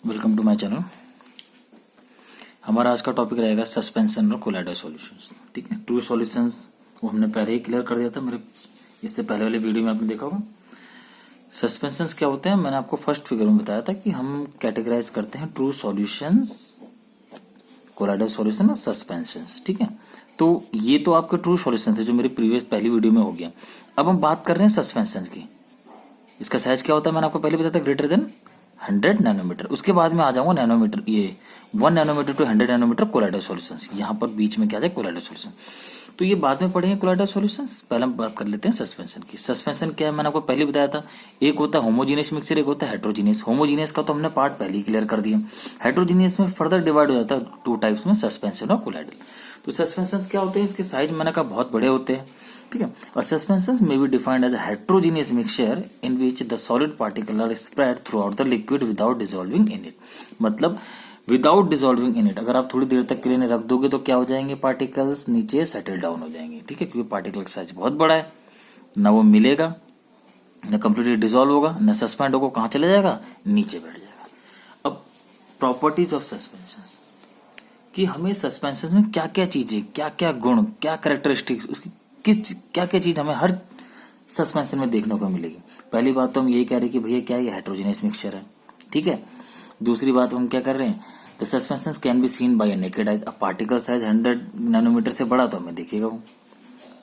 Welcome to my channel. हमारा आज का टॉपिक रहेगा सस्पेंशन और कोलाइडल सॉल्यूशंस। ठीक है, ट्रू सॉल्यूशंस वो हमने पहले ही क्लियर कर दिया था, मेरे इससे पहले वाले वीडियो में आपने देखा होगा। सस्पेंशंस क्या होते हैं मैंने आपको फर्स्ट फिगर में बताया था कि हम कैटेगराइज करते हैं ट्रू सॉल्यूशंस, कोलाइडल सॉल्यूशन और सस्पेंशंस। ठीक है, तो ये तो आपके ट्रू सॉल्यूशन थे जो मेरी प्रीवियस पहली वीडियो में हो गया। अब हम बात कर रहे हैं सस्पेंशन की। इसका साइज क्या होता है मैंने आपको पहले बताया था, ग्रेटर देन 100 नैनोमीटर। उसके बाद में आ जाऊंगा नैनोमीटर, ये 1 nanometre to 100 nanometre colloidal solutions. यहाँ पर बीच में क्या है, कोलाइडल सॉल्यूशन। तो ये बाद में पढ़ेंगे कोलाइडल सॉल्यूशंस। पहले हम बात कर लेते हैं सस्पेंशन की। सस्पेंशन क्या है मैंने आपको पहले बताया था, एक होता है होमोजीनियस मिक्सचर, एक होता है हेट्रोजीनियस। होमोजीनियस का तो हमने पार्ट पहले ही क्लियर कर दिया। हेट्रोजीनियस में फर्दर डिवाइड हो जाता है टू टाइप्स में, सस्पेंशन और कोलाइडल। तो सस्पेंशन क्या होते हैं, इसके साइज मैंने कहा बहुत बड़े होते हैं। ठीक है, और सस्पेंशंस में be defined as a heterogeneous mixture in which the solid particle are spread throughout the liquid without dissolving in it. मतलब विदाउट डिसॉल्विंग इन इट, अगर आप थोड़ी देर तक के लिए रख दोगे तो क्या हो जाएंगे, पार्टिकल्स नीचे सेटल डाउन हो जाएंगे। ठीक है, क्योंकि पार्टिकल का साइज बहुत बड़ा है, ना वो मिलेगा, न कंप्लीटली डिसॉल्व होगा, न सस्पेंड होगा, कहां चले जाएगा, नीचे बैठ जाएगा। अब प्रॉपर्टीज ऑफ सस्पेंशंस कि हमें सस्पेंशन में क्या क्या चीजें, क्या क्या गुण, क्या कैरेक्टरिस्टिक्स, उसकी क्या क्या चीज हमें हर सस्पेंशन में देखने को मिलेगी। पहली बात तो हम यही कह रहे हैं कि भैया क्या ये हेट्रोजीनियस मिक्सचर है। ठीक है, दूसरी बात हम क्या कर रहे हैं, the suspension can be seen bye naked eyes. अब पार्टिकल साइज 100 नैनोमीटर से बड़ा तो हमें दिखेगा वो।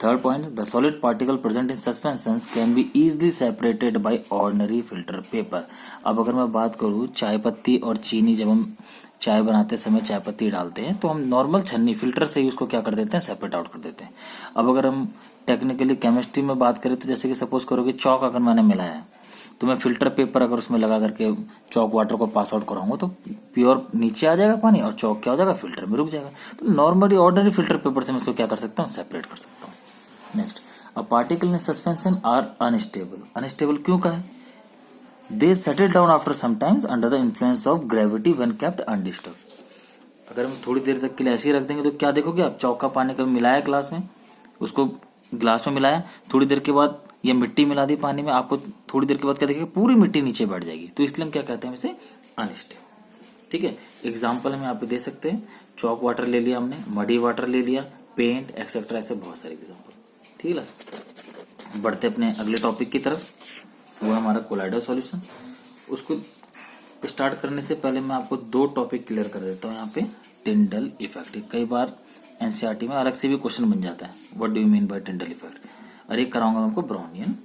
Third point, the solid particle present in suspensions can be easily separated by ordinary filter paper. अब अगर मैं बात करूं चाय पत्ती और चीनी, जब हम चाय बनाते समय चाय पत्ती डालते हैं तो हम नॉर्मल छन्नी फिल्टर से ही उसको क्या कर देते हैं, सेपरेट आउट कर देते हैं। अब अगर हम टेक्निकली केमिस्ट्री में बात करें तो जैसे कि सपोज करो कि चौक अगर मैंने मिलाया है तो मैं फिल्टर पेपर अगर उसमें लगा करके चौक वाटर को पास आउट कराऊंगा तो प्योर नीचे आ जाएगा पानी और चौक क्या हो जाएगा, फिल्टर में रुक जाएगा। तो नॉर्मली ऑर्डिनरी फिल्टर पेपर से मैं इसको क्या कर सकता हूँ, सेपरेट कर सकता हूँ। Next, a particle in suspension are unstable. Unstable क्यों का है, they settle down after sometimes under the influence of gravity when kept undisturbed. अगर हम थोड़ी देर तक के लिए ऐसे ही रख देंगे तो क्या देखोगे आप, चौक का पानी कभी मिलाया ग्लास में, उसको ग्लास में मिलाया, थोड़ी देर के बाद ये मिट्टी मिला दी पानी में, आपको थोड़ी देर के बाद क्या देखेगा, पूरी मिट्टी नीचे बैठ जाएगी। तो इसलिए हम क्या कहते हैं इसे, अनस्टेबल। ठीक है, एग्जाम्पल हम यहाँ पे दे सकते हैं, चौक वाटर ले लिया हमने, मडी वाटर ले लिया, पेंट एक्सेट्रा, ऐसे बहुत सारे एग्जाम्पल। ठीक है, बढ़ते अपने अगले टॉपिक की तरफ, वो है हमारा कोलाइडल सॉल्यूशन। उसको स्टार्ट करने से पहले मैं आपको दो टॉपिक क्लियर कर देता हूँ यहाँ पे। टिंडल इफेक्ट, कई बार एनसीईआरटी में अलग से भी क्वेश्चन बन जाता है, what do you mean by Tyndall effect. और एक कराऊंगा मैं आपको ब्राउनियन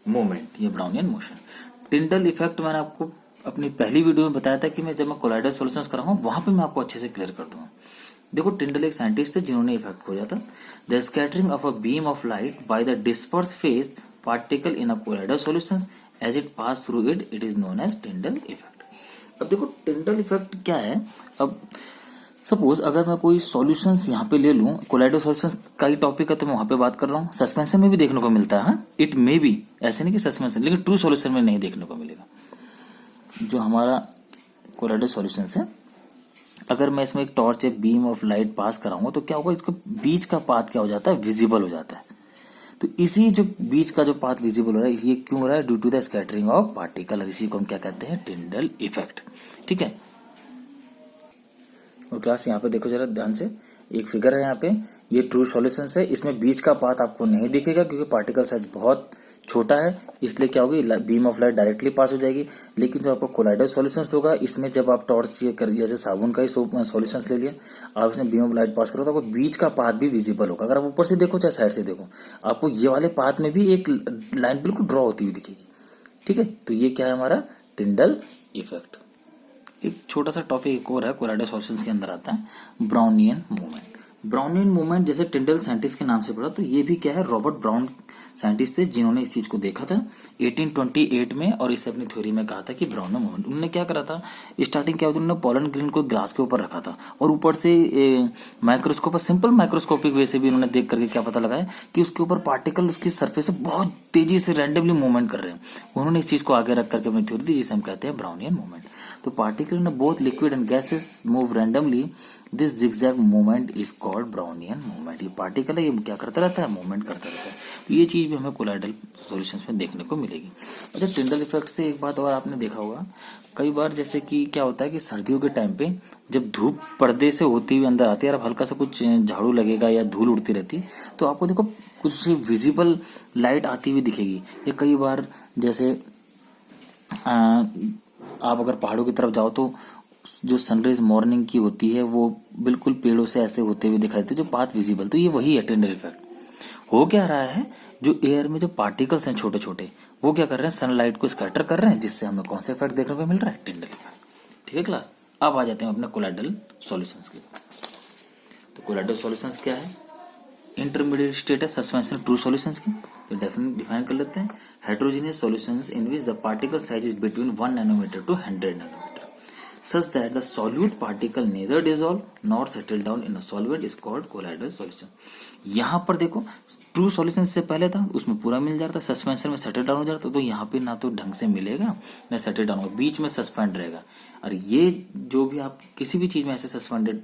मूवमेंट, ये ब्राउनियन मोशन। टिंडल इफेक्ट मैंने आपको अपनी पहली वीडियो में बताया था कि मैं जब मैं कोलाइडल सॉल्यूशंस कराऊंगा वहां पे मैं आपको अच्छे से क्लियर कर दूंगा। देखो, टिंडल एक साइंटिस्ट थे जिन्होंने इफेक्ट खोजा था, the scattering of a beam of light by the disperse phase particle in a colloidal solutions as it pass through it, it is known as Tyndall effect. अब देखो टिंडल इफेक्ट क्या है। अब suppose अगर मैं कोई सॉल्यूशंस यहाँ पे ले लूं, कोलाइडल सॉल्यूशंस का ही टॉपिक है तो मैं वहां पे बात कर रहा हूँ। सस्पेंशन में भी देखने को मिलता है, इट मे बी, ऐसे नहीं कि सस्पेंशन, लेकिन ट्रू सॉल्यूशन में नहीं देखने को मिलेगा। जो हमारा कोलाइडल सॉल्यूशंस है, अगर मैं इसमें एक टॉर्च या बीम ऑफ लाइट पास कराऊंगा तो क्या होगा, इसको बीच का पाथ क्या हो जाता है, विजिबल हो जाता है। तो इसी जो बीच का जो पाथ विजिबल हो रहा है, ये क्यों हो रहा है, due to the scattering of particle, और इसी को हम क्या कहते हैं, टिंडल इफेक्ट। ठीक है, और क्लास यहाँ पे देखो जरा ध्यान से, एक फिगर है यहाँ पे, ये ट्रू सॉल्यूशन है, इसमें बीच का पाथ आपको नहीं दिखेगा क्योंकि पार्टिकल साइज बहुत छोटा है, इसलिए क्या होगी, बीम ऑफ लाइट डायरेक्टली पास हो जाएगी। लेकिन जो आपको कोलाइडल सॉल्यूशंस होगा, इसमें जब आप टॉर्च ये कर, जैसे साबुन का ही सॉल्यूशंस ले लिया, आप इसमें बीम ऑफ लाइट पास करो तो आपको बीच का पाथ भी विजिबल होगा। अगर आप ऊपर से देखो चाहे साइड से देखो, आपको ये वाले पाथ में भी एक लाइन बिल्कुल ड्रॉ होती हुई दिखेगी। ठीक है, तो ये क्या है हमारा टिंडल इफेक्ट। एक छोटा सा टॉपिक एक और है कोलाइडल सॉल्यूशंस के अंदर आता है, ब्राउनियन मूवमेंट। ब्राउनियन मूवमेंट जैसे टिंडल साइंटिस्ट के नाम से पड़ा, तो ये भी क्या है, रॉबर्ट ब्राउन साइंटिस्ट थे जिन्होंने इस चीज को देखा था 1828 में, और इसे अपनी थ्योरी में कहा था कि ब्राउनियन मूवमेंट। उन्होंने क्या करा था, स्टार्टिंग क्या होती, उन्होंने पोलन ग्रेन को ग्लास के ऊपर रखा था और ऊपर से माइक्रोस्कोप, सिंपल माइक्रोस्कोपिक वे से भी उन्होंने देख करके क्या पता लगाया कि उसके ऊपर पार्टिकल उसकी सरफेस से बहुत तेजी से रैंडमली मूवमेंट कर रहे हैं। उन्होंने इस चीज को आगे रख करके अपनी थ्योरी दी, जिसे हम कहते हैं ब्राउनियन मूवमेंट। तो particle in both liquid and gases move randomly, this zigzag movement is called Brownian movement. ये पार्टिकल है, ये क्या करता रहता है, मूवमेंट करता रहता है। तो ये चीज चीज भी हमें कोलाइडल सॉल्यूशंस में देखने को मिलेगी। अच्छा, टिंडल इफेक्ट से एक बात और आपने देखा होगा, कई बार जैसे कि क्या होता है कि सर्दियों के टाइम पे जब धूप पर्दे से होती हुई अंदर आती है और हल्का सा कुछ झाड़ू लगेगा या धूल उड़ती रहती है, तो आपको देखो कुछ विजिबल लाइट आती हुई दिखेगी। या कई बार जैसे आप अगर पहाड़ों की तरफ जाओ तो जो सनराइज मॉर्निंग की होती है वो बिल्कुल पेड़ों से ऐसे होते हुए दिखाई देते हैं, जो पाथ विजिबल, तो ये वही है टिंडल इफेक्ट। हो क्या रहा है, जो एयर में जो पार्टिकल्स हैं छोटे छोटे, वो क्या कर रहे हैं, सनलाइट को स्कैटर कर रहे हैं, जिससे हमें कौन सा इफेक्ट देखने को मिल रहा है, टिंडल इफेक्ट। ठीक है क्लास, अब आ जाते हैं अपने कोलाइडल सॉल्यूशंस के। तो कोलाइडल सॉल्यूशंस क्या है, इंटरमीडिएट स्टेट है सस्पेंशन ट्रू सॉल्यूशंस की, तो डिफाइन कर लेते हैं। Heterogeneous solutions in which the particle size is between 1 nanometre to 100 nanometre such that the solute particle neither dissolve nor settle down in a solvent is called colloidal solution। यहाँ पर देखो true solution से पहले था उसमें पूरा मिल जाता, suspension में सेटल डाउन हो जाता, तो यहाँ पे ना तो ढंग से मिलेगा ना सेटल डाउन होगा, बीच में सस्पेंड रहेगा। और ये जो भी आप किसी भी चीज में ऐसे सस्पेंडेड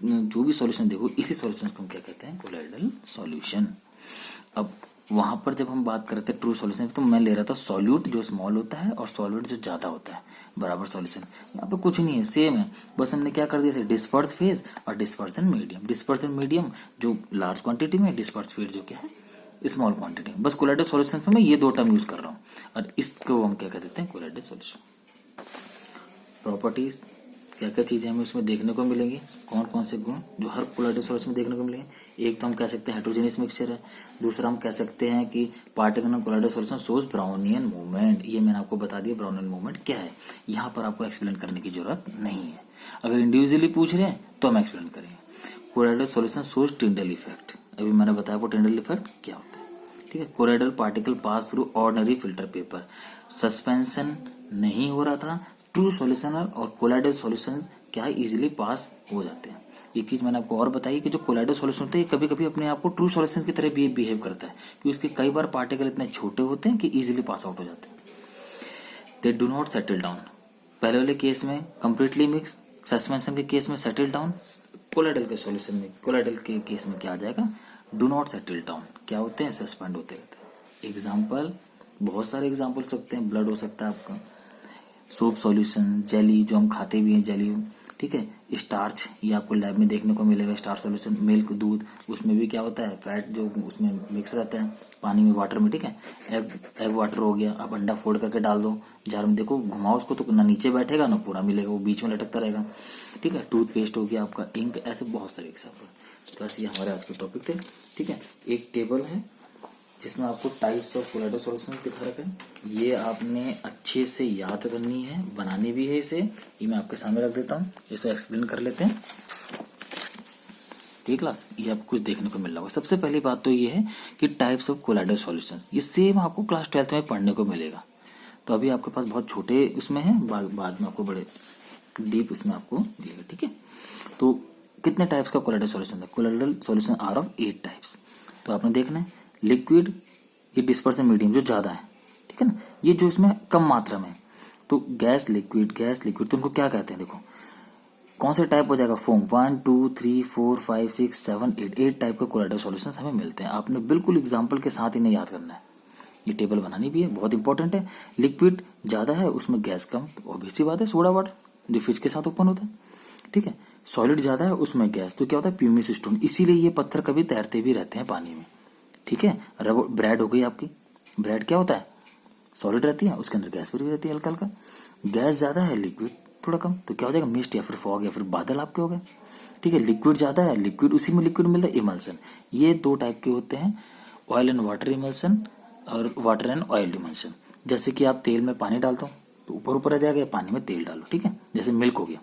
जो भी सॉल्यूशन देखो, इसी सॉल्यूशन को हम क्या कहते हैं, कोलाइडल सॉल्यूशन। अब वहां पर जब हम बात करते हैं ट्रू सॉल्यूशन, तो मैं ले रहा था सॉल्यूट जो स्मॉल होता है और सॉल्वेंट जो ज्यादा होता है, बराबर सॉल्यूशन। यहाँ पे कुछ नहीं है, सेम है, बस हमने क्या कर दिया, डिस्पर्स फेज और डिस्पर्सन मीडियम। डिस्पर्सन मीडियम जो लार्ज क्वांटिटी में, डिस्पर्स फेज जो क्या है स्मॉल क्वांटिटी में। बस कोलाइडल सॉल्यूशन में मैं ये दो टर्म यूज कर रहा हूँ, और इसको हम क्या कह देते हैं, कोलाइडल सॉल्यूशन। प्रॉपर्टीज, क्या क्या चीजें हमें उसमें देखने को मिलेंगी, कौन कौन से गुण जो हर कोलाइडल सॉल्यूशन में देखने को मिलेंगे। एक तो हम कह सकते हैं हेट्रोजेनियस मिक्सचर है, दूसरा हम कह सकते हैं कि particle of colloidal solution shows Brownian movement. ये मैंने आपको बता दिया ब्राउनियन मूवमेंट क्या है, यहाँ पर आपको एक्सप्लेन करने की जरूरत नहीं है। अगर इंडिविजुअली पूछ रहे हैं तो हम एक्सप्लेन करेंगे। Colloidal solution shows Tyndall effect, अभी मैंने बताया आपको टिंडल इफेक्ट क्या होता है। ठीक है, colloidal particle pass through ordinary filter paper, suspension नहीं हो रहा था, ट्रू सॉल्यूशन और कोलाइडल सॉल्यूशन क्या इजीली पास हो जाते हैं। एक चीज मैंने आपको और बताई कि जो कोलाइडल सॉल्यूशन होता है कभी कभी अपने आप को ट्रू सॉल्यूशन की तरह भी बिहेव करता है, क्योंकि उसके कई बार पार्टिकल इतने छोटे होते हैं कि इजीली पास आउट हो जाते हैं। They do not settle down, पहले वाले केस में कंप्लीटली मिक्स, सस्पेंशन के केस में सेटल डाउन, कोलाइडल के सॉल्यूशन में, कोलाइडल के केस में क्या आ जाएगा, डू नॉट सेटल डाउन, क्या होते हैं, सस्पेंड होते रहते हैं। एग्जाम्पल, बहुत सारे एग्जाम्पल सकते हैं, ब्लड हो सकता है आपका, सोप सॉल्यूशन, जेली जो हम खाते भी हैं जेली, ठीक है, स्टार्च, ये आपको लैब में देखने को मिलेगा स्टार्च सॉल्यूशन, मिल्क दूध, उसमें भी क्या होता है, फैट जो उसमें मिक्स रहता है पानी में, वाटर में, ठीक है। एग वाटर हो गया, आप अंडा फोल्ड करके डाल दो जार में, देखो घुमाओ उसको तो ना नीचे बैठेगा ना पूरा मिलेगा, वो बीच में लटकता रहेगा, ठीक है। टूथपेस्ट हो गया आपका, इंक, ऐसे बहुत सारे एग्जाम्पल। बस ये हमारे आज के टॉपिक थे, ठीक है। एक टेबल है जिसमें आपको टाइप्स ऑफ कोलाइडल सॉल्यूशन दिखा रखा है, ये आपने अच्छे से याद करनी है, बनानी भी है इसे, ये मैं आपके सामने रख देता हूँ, इसे एक्सप्लेन कर लेते हैं। ठीक क्लास, ये आपको कुछ देखने को मिल रहा होगा। सबसे पहली बात तो ये है कि टाइप्स ऑफ कोलाइडल सॉल्यूशन, ये सेम आपको क्लास 12th में पढ़ने को मिलेगा, तो अभी आपके पास बहुत छोटे उसमें है, बाद में आपको बड़े डीप उसमें आपको मिलेगा, ठीक है। तो कितने टाइप्स का कोलाइडल सॉल्यूशन है, colloidal solution are of 8 types. तो आपने देखना है, लिक्विड, ये डिस्पर्सन मीडियम जो ज्यादा है, ठीक है ना, ये जो इसमें कम मात्रा में, तो गैस लिक्विड, तो उनको क्या कहते हैं, देखो कौन से टाइप हो जाएगा, फोम, 1 2 3 4 5 6 7 8 टाइप के कोलाइडल सॉल्यूशंस हमें मिलते हैं। आपने बिल्कुल एग्जांपल के साथ इन्हें याद करना है, ये टेबल बनानी भी है, बहुत इंपॉर्टेंट है। लिक्विड ज्यादा है, उसमें गैस कम, ऑब्वियस सी बात है, सोडा वाटर जो फ्रिज के साथ ओपन होता है, ठीक है। सॉलिड ज्यादा है, उसमें गैस, तो क्या होता है, प्यूमिस स्टोन, इसीलिए ये पत्थर कभी तैरते भी रहते हैं पानी में, ठीक है। रबर, ब्रेड हो गई आपकी, ब्रेड क्या होता है, सॉलिड रहती है, उसके अंदर गैस भी रहती है हल्का हल्का, गैस ज्यादा है, लिक्विड थोड़ा कम, तो क्या हो जाएगा, मिस्ट या फिर फॉग या फिर बादल आपके हो गए, ठीक है। लिक्विड ज्यादा है, लिक्विड, उसी में लिक्विड मिलता है, इमल्सन। ये दो टाइप के होते हैं, ऑयल एंड वाटर इमल्सन और वाटर एंड ऑयल इमल्सन। जैसे कि आप तेल में पानी डालते हो तो ऊपर ऊपर आ जाएगा, पानी में तेल डालो, ठीक है। जैसे मिल्क हो गया,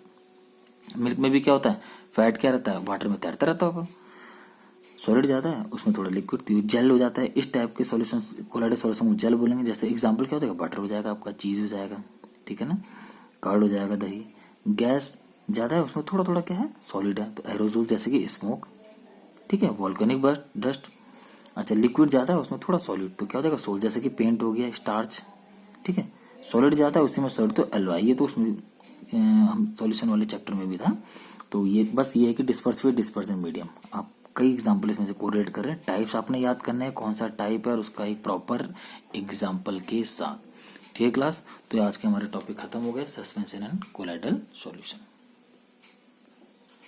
मिल्क में भी क्या होता है, फैट क्या रहता है, वाटर में तैरता रहता होगा, सॉलिड ज्यादा है, उसमें थोड़ा लिक्विड जेल हो जाता है। इस टाइप के सॉल्यूशन कोलाइडल सॉल्यूशन को जेल बोलेंगे। जैसे एग्जांपल क्या हो जाएगा, बटर हो जाएगा आपका, चीज हो जाएगा, ठीक है ना, कर्ड हो जाएगा, दही। गैस ज्यादा है, उसमें थोड़ा थोड़ा क्या है, सॉलिड है, तो एरोजोल जैसे कि स्मोक, ठीक है, वोल्केनिक डस्ट। अच्छा, लिक्विड ज्यादा है, उसमें थोड़ा सॉलिड, तो क्या हो जाएगा, सोल, जैसे कि पेंट हो गया, स्टार्च, ठीक है। सॉलिड ज्यादा है, उसी में सॉलिड, तो एलवाई, ये तो उसमें हम सॉल्यूशन वाले चैप्टर में भी था। तो ये बस ये है कि डिस्पर्सिव, डिस्पर्सन मीडियम, आप कई एग्जाम्पल इसमें से कोरिलेट कर रहे हैं। टाइप्स आपने याद करना है, कौन सा टाइप है और उसका एक प्रॉपर एग्जाम्पल के साथ। ठीक है क्लास, तो आज के हमारे टॉपिक खत्म हो गए, सस्पेंशन एंड कोलाइडल सॉल्यूशन।